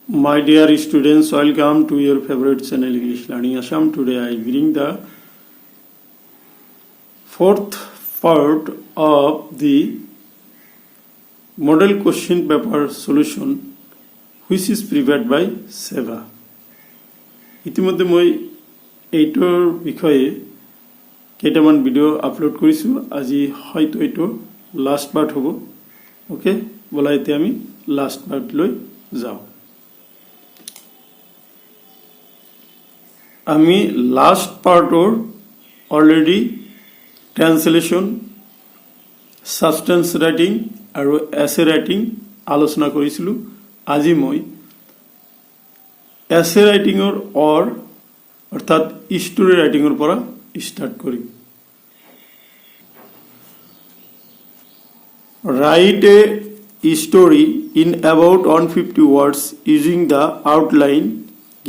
My dear students, welcome to your favorite channel English Learning Assam. Today I bring the fourth part of the model question paper solution which is prepared by SEBA. ইতিমধ্যে মই এইটোৰ বিষয়ে কেইটামান video upload কৰিছো আজি হয়তো এইটো last part হ'ব ওকে বলা এতিয়া আমি লাষ্ট পার্ট লৈ যাও আমি লাষ্ট পার্টৰ অলৰেডি ট্ৰান্সলেচন সাবস্টেন্স ৰাইটিং আৰু এছে ৰাইটিং আলোচনা কৰিছিলো আজি মই এছে ৰাইটিংৰ অর্থাৎ স্টোরি রাইটিংৰ পৰা start Karim Write a story in about 150 words using the outline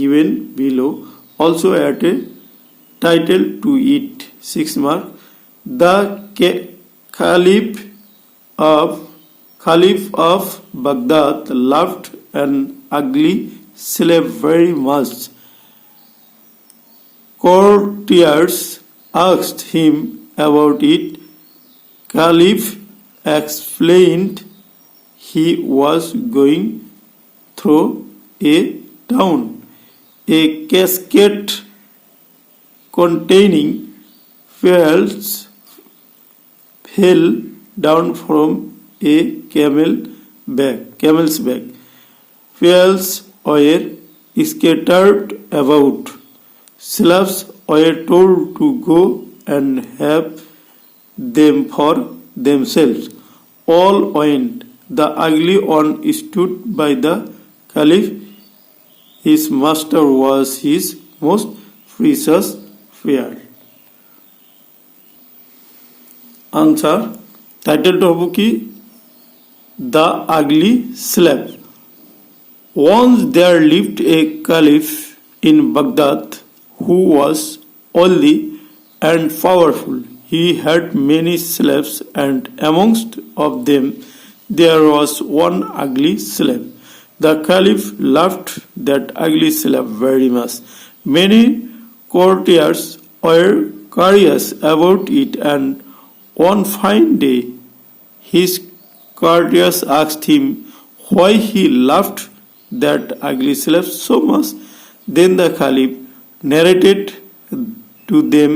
given below. Also add a title to it. 6 mark. The Caliph of Baghdad loved an ugly slave very much. Courtiers asked him about it. Caliph explained he was going through a town. A casket containing fuels fell down from a camel's back. Fuels were scattered about. Slaves were told to go and have them for themselves. All went. The ugly one stood by the Caliph. His master was his most precious pearl. Answer. Title to hobo ki The Ugly Slave. Once there lived a Caliph in Baghdad who was oldly and powerful. He had many slaves, and amongst of them there was one ugly slave. The Caliph loved that ugly slave very much. Many courtiers were curious about it, and one fine day his courtiers asked him why he loved that ugly slave so much. Then the Caliph narrated to them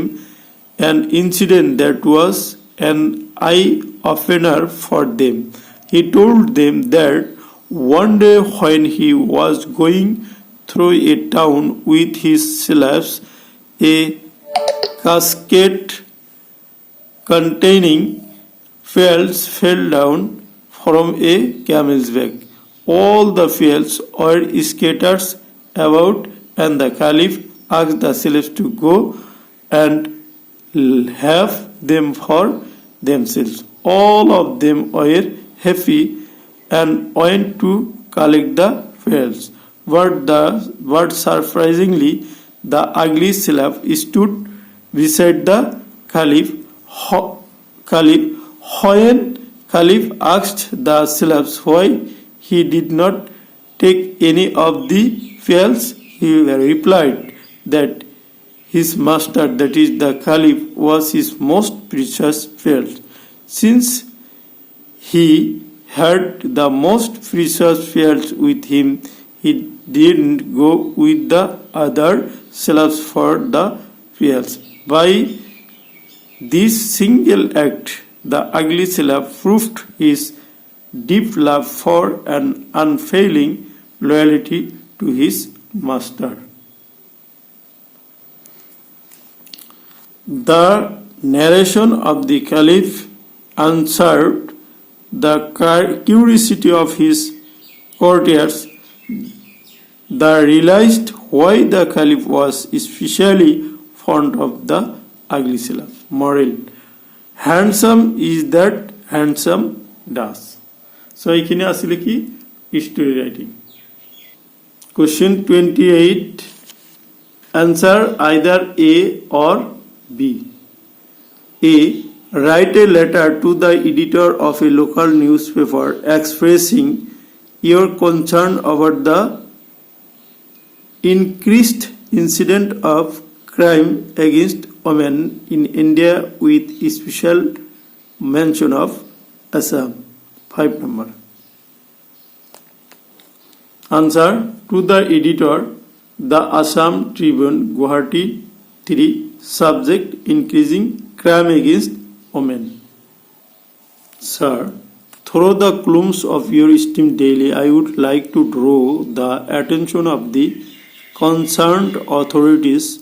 an incident that was an eye-opener for them. He told them that one day when he was going through a town with his slaves, a casket containing fuels fell down from a camel's back. All the fuels were scattered about, and the Caliph asked the slaves to go and have them for themselves. All of them were happy and went to collect the fuels. But surprisingly, the ugly slave stood beside the Caliph. When Caliph asked the slaves why he did not take any of the fuels, he replied that his master, that is the Caliph, was his most precious pearl. Since he had the most precious pearls with him, he didn't go with the other slaves for the pearls. By this single act, the ugly slave proved his deep love for and unfailing loyalty to his master. The narration of the Caliph answered the curiosity of his courtiers. They realized why the Caliph was especially fond of the ugly slave. Moral. Handsome is that handsome does. So এখানে আসলে কি story writing. Question 28. Answer either A or B. A. Write a letter to the editor of a local newspaper expressing your concern about the increased incident of crime against women in India with special mention of Assam. 5 number. Answer to the editor, the Assam Tribune, Guwahati 3, subject increasing crime against women. Sir, through the columns of your esteemed daily, I would like to draw the attention of the concerned authorities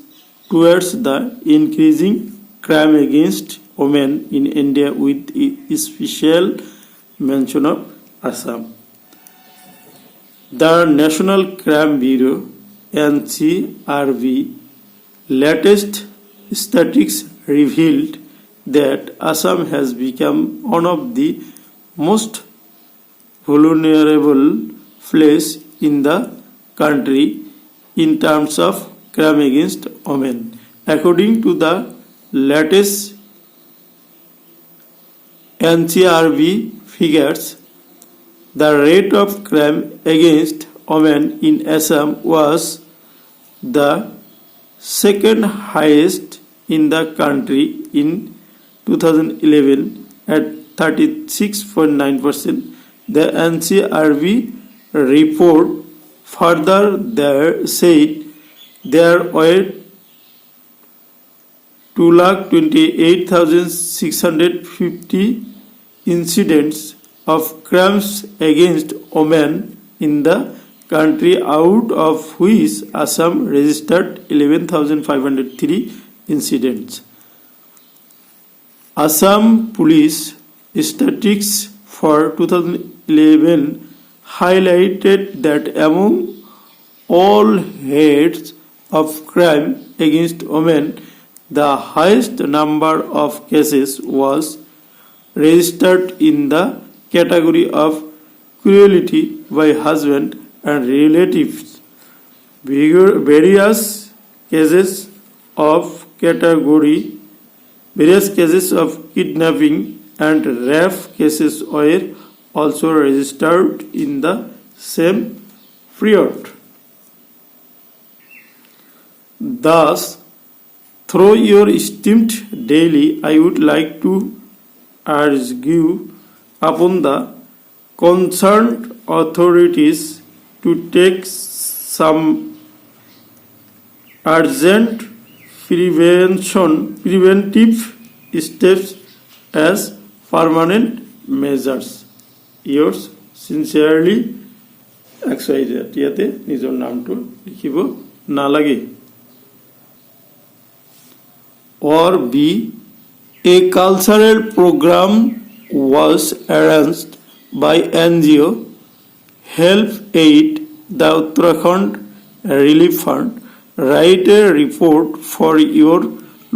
towards the increasing crime against women in India with a special mention of Assam. The National Crime Bureau (NCRB) latest statistics revealed that Assam has become one of the most vulnerable places in the country in terms of crime against women. According to the latest NCRB figures, the rate of crime against women in Assam was the second highest in the country in 2011 at 36.9%. The NCRB report further said there were 228,650 incidents of crimes against women in the country, out of which Assam registered 11,503 incidents. Assam Police statistics for 2011 highlighted that among all heads of crime against women, the highest number of cases was registered in the category of cruelty by husband and relatives. Various cases of kidnapping and rape cases were also registered in the same period. Thus, through your esteemed daily, I would like to urge you upon the concerned authorities to take some urgent preventive steps as permanent measures. Yours sincerely, XYZ. ইয়াতে নিজৰ নামটো লিখিব নালাগে. Or B, a cultural program was arranged by NGO Help-8, the Uttarakhand Relief Fund. Write a report for your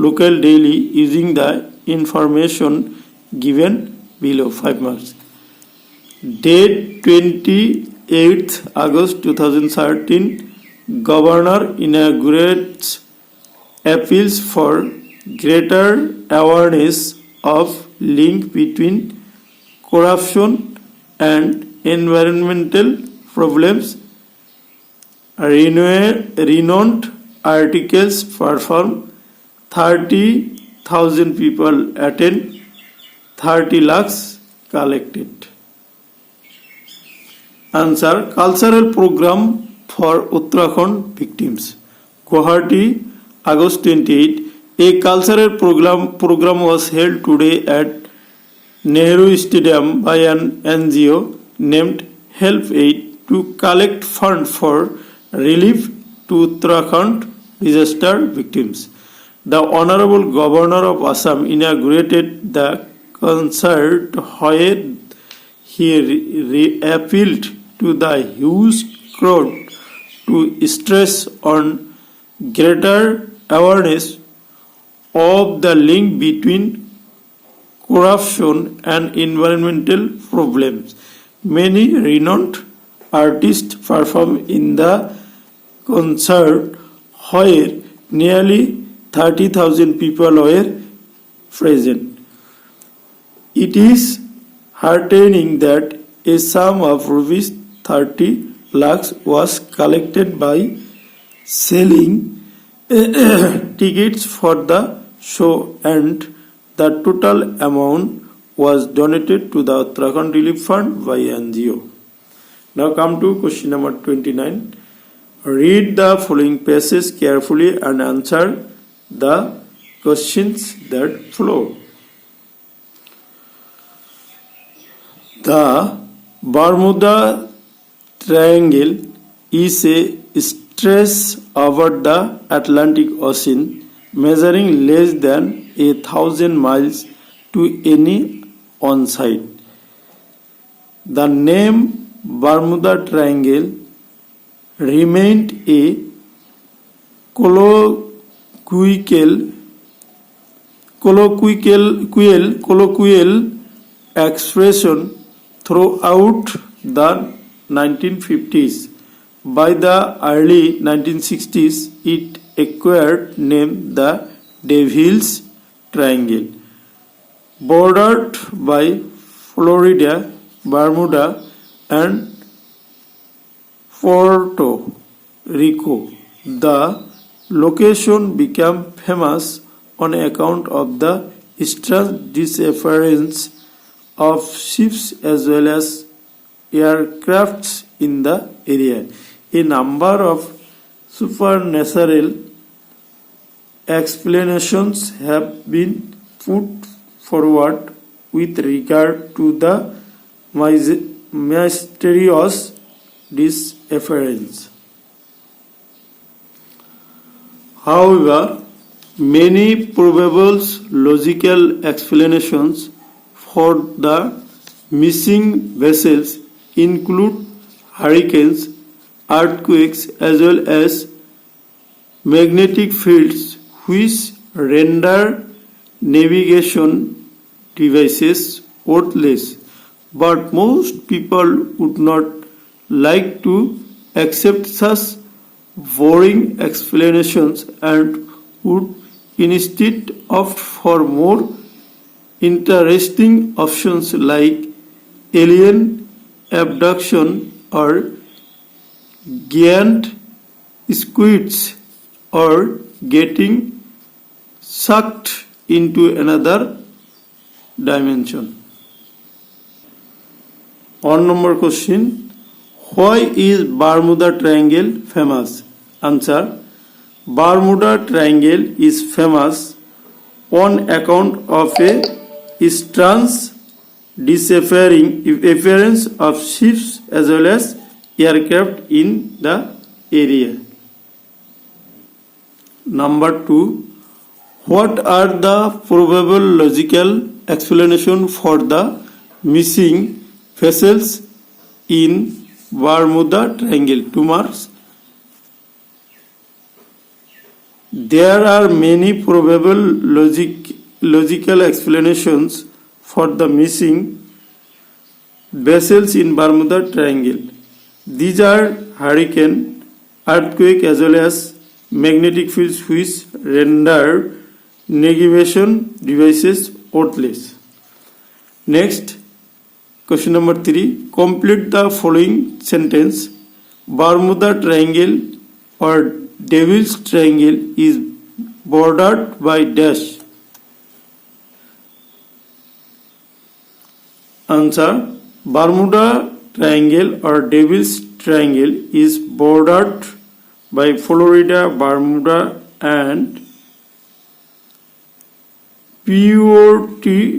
local daily using the information given below. 5 marks. Date 28th August 2013. Governor inaugurates appeals for greater awareness of link between corruption and environmental problems. Renowned articles perform, 30,000 people attend, 30 lakhs collected. Answer: Cultural program for Uttarakhand victims. Guwahati, August 28. A cultural program was held today at Nehru Stadium by an NGO named Help-8 to collect funds for relief to Uttarakhand disaster victims. The Honorable Governor of Assam inaugurated the concert where he appealed to the huge crowd to stress on greater awareness of the link between corruption and environmental problems. Many renowned artists performed in the concert where nearly 30,000 people were present. It is heartening that a sum of rupees 30 lakhs was collected by selling tickets for the show, and the total amount was donated to the Uttarakhand Relief Fund by NGO. Now come to question number 29. Read the following passage carefully and answer the questions that follow. The Bermuda Triangle is a stretch over the Atlantic Ocean measuring less than 1,000 miles to any one side. The name Bermuda Triangle remained a colloquial expression throughout the 1950s. By the early 1960s, it acquired name the Devil's Triangle. Bordered by Florida, Bermuda, and Puerto Rico, the location became famous on account of the strange disappearance of ships as well as aircrafts in the area. A number of supernatural explanations have been put forward with regard to the mysterious disappearance. However, many probable logical explanations for the missing vessels include hurricanes, earthquakes, as well as magnetic fields which render navigation devices worthless. But most people would not like to accept such boring explanations and would instead opt for more interesting options like alien abduction or giant squids or getting sucked into another dimension. On number question, why is Bermuda Triangle famous? Answer, Bermuda Triangle is famous on account of a strange disappearance of ships as well as aircraft in the area. Number 2, what are the probable logical explanation for the missing vessels in Bermuda Triangle? 2 marks. There are many probable logical explanations for the missing vessels in Bermuda Triangle. These are hurricane, earthquake, as well as magnetic fields which render navigation devices worthless. Next, question number 3. Complete the following sentence. Bermuda Triangle or Devil's Triangle is bordered by dash. Answer, Bermuda Triangle or Devil's Triangle is bordered by Florida, Bermuda, and Puerto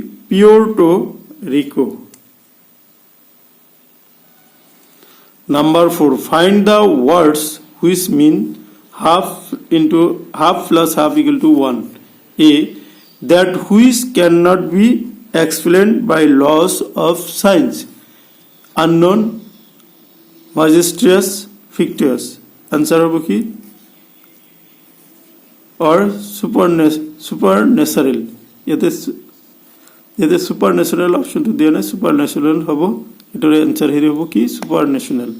Rico. Number 4. Find the words which mean half plus half equal to 1. A. That which cannot be explained by laws of science. Unknown, mysterious, fictitious. Answer হবে কি? Or supernatural. এতে supernatural option তো দেওয়া নাই, supernatural হবো। এটার answer হেরে হবো কি? supernatural.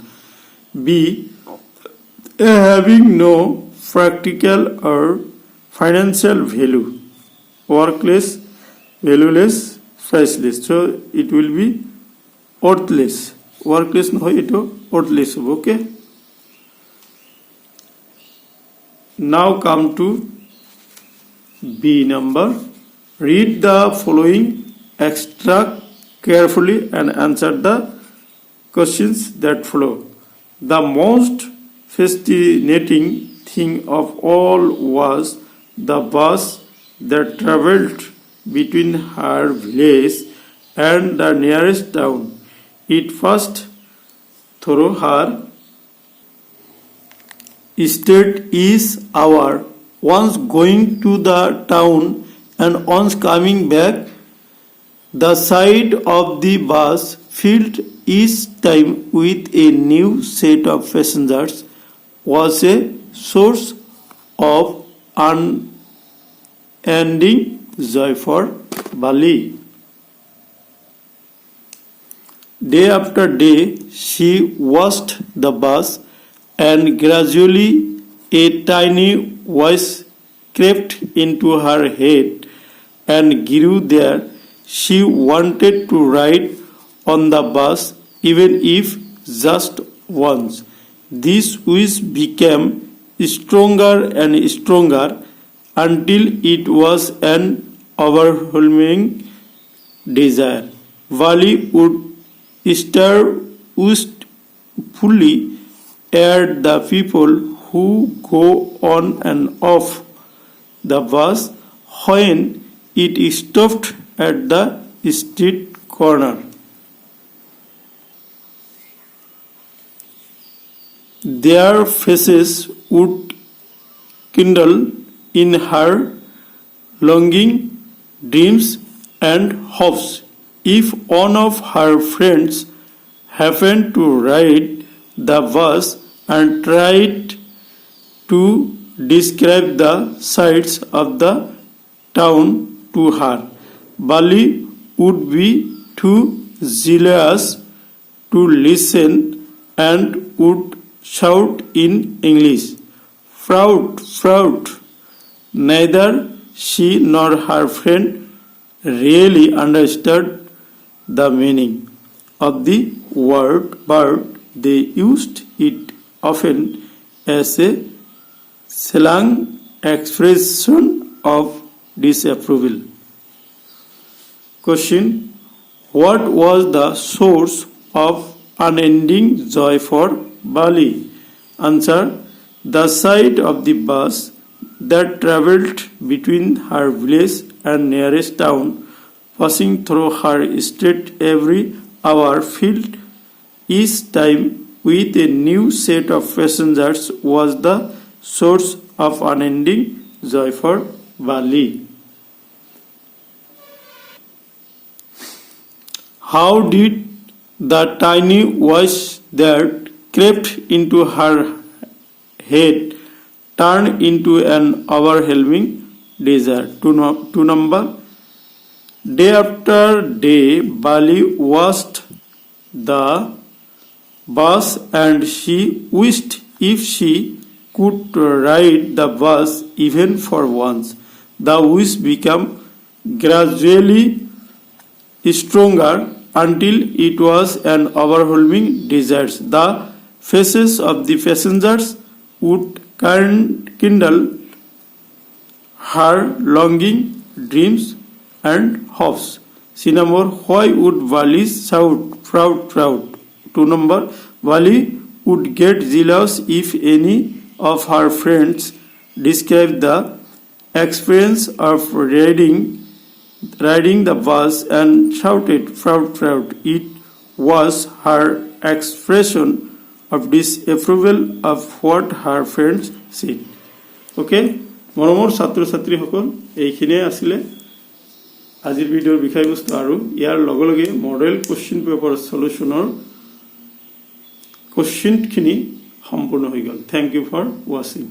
B. Having no practical or financial value, worthless, valueless, priceless. So it will be worthless. Worthless no hoy eto worthless hobo. Okay. Now come to B number. Read the following extract carefully and answer the questions that follow. The most fascinating thing of all was the bus that traveled between her village and the nearest town. It passed through her state each hour, once going to the town and once coming back. The side of the bus filled each time with a new set of passengers was a source of unending joy for Bali. Day after day, she watched the bus, and gradually a tiny voice crept into her head and grew there. She wanted to ride on the bus, even if just once. This wish became stronger and stronger until it was an overwhelming desire. Bali would stare wistfully at the people who go on and off the bus when it stopped at the street corner. Their faces would kindle in her longing, dreams, and hopes. If one of her friends happened to ride the bus and tried to describe the sights of the town to her, Bali would be too zealous to listen and would shout in English, "Fraud, fraud!" Neither she nor her friend really understood the meaning of the word, but they used it often as a slang expression of disapproval. Question: what was the source of unending joy for Bali? Answer: the sight of the bus that travelled between her village and nearest town, passing through her street every hour, filled each time with a new set of passengers, was the source of unending joy for Bali. How did the tiny voice that crept into her head turn into an overwhelming desire? Two number. Day after day, Bali watched the bus, and she wished if she could ride the bus even for once. The wish became gradually stronger until it was an overwhelming desire. The faces of the passengers would kindle her longing, dreams, and hopes. C number. Why would Bali shout, "Proud, proud"? 2 number. Bali would get jealous if any of her friends described the experience of riding the bus and shouted, "Proud, proud." It was her expression of disapproval of what her friends said. Okay, মৰমৰ ছাত্ৰ ছাত্ৰীসকল, এইখিনিয়ে আছিলে আজিৰ ভিডিঅ'ৰ বিষয়বস্তু, আৰু ইয়াৰ লগে লগে মডেল কুৱেশ্যন পেপাৰ সলিউশ্যনৰ কুৱেশ্যনখিনি সম্পূৰ্ণ হৈ গ'ল। Thank you for ৱাচিং।